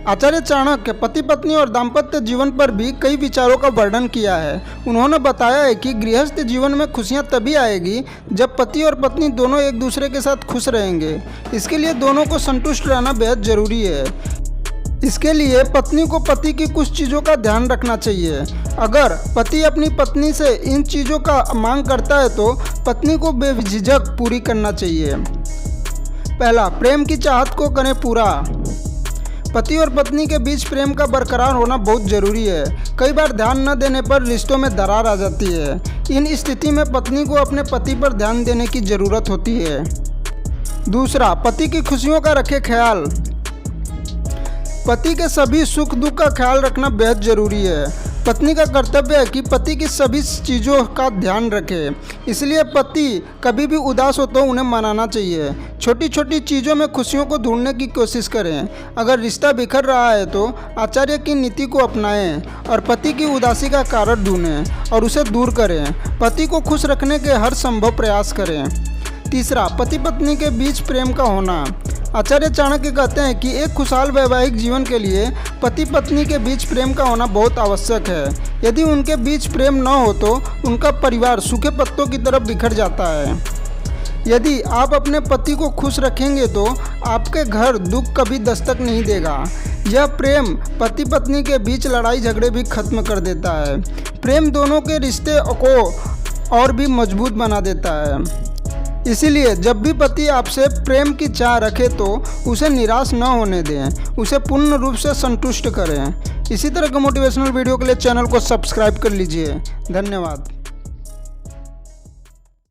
आचार्य चाणक्य पति पत्नी और दाम्पत्य जीवन पर भी कई विचारों का वर्णन किया है। उन्होंने बताया है कि गृहस्थ जीवन में खुशियां तभी आएगी जब पति और पत्नी दोनों एक दूसरे के साथ खुश रहेंगे। इसके लिए दोनों को संतुष्ट रहना बेहद जरूरी है। इसके लिए पत्नी को पति की कुछ चीज़ों का ध्यान रखना चाहिए। अगर पति अपनी पत्नी से इन चीज़ों का मांग करता है तो पत्नी को बेझिझक पूरी करना चाहिए। पहला, प्रेम की चाहत को करें पूरा। पति और पत्नी के बीच प्रेम का बरकरार होना बहुत ज़रूरी है। कई बार ध्यान न देने पर रिश्तों में दरार आ जाती है। इन स्थिति में पत्नी को अपने पति पर ध्यान देने की ज़रूरत होती है। दूसरा, पति की खुशियों का रखें ख्याल। पति के सभी सुख दुख का ख्याल रखना बेहद ज़रूरी है। पत्नी का कर्तव्य है कि पति की सभी चीज़ों का ध्यान रखे। इसलिए पति कभी भी उदास हो तो उन्हें मनाना चाहिए। छोटी छोटी चीज़ों में खुशियों को ढूंढने की कोशिश करें। अगर रिश्ता बिखर रहा है तो आचार्य की नीति को अपनाएं और पति की उदासी का कारण ढूंढें और उसे दूर करें। पति को खुश रखने के हर संभव प्रयास करें। तीसरा, पति पत्नी के बीच प्रेम का होना। आचार्य चाणक्य कहते हैं कि एक खुशहाल वैवाहिक जीवन के लिए पति पत्नी के बीच प्रेम का होना बहुत आवश्यक है। यदि उनके बीच प्रेम न हो तो उनका परिवार सूखे पत्तों की तरफ बिखर जाता है। यदि आप अपने पति को खुश रखेंगे तो आपके घर दुख कभी दस्तक नहीं देगा। यह प्रेम पति पत्नी के बीच लड़ाई झगड़े भी खत्म कर देता है। प्रेम दोनों के रिश्ते को और भी मजबूत बना देता है। इसीलिए जब भी पति आपसे प्रेम की चाह रखे तो उसे निराश न होने दें, उसे पूर्ण रूप से संतुष्ट करें। इसी तरह के मोटिवेशनल वीडियो के लिए चैनल को सब्सक्राइब कर लीजिए। धन्यवाद।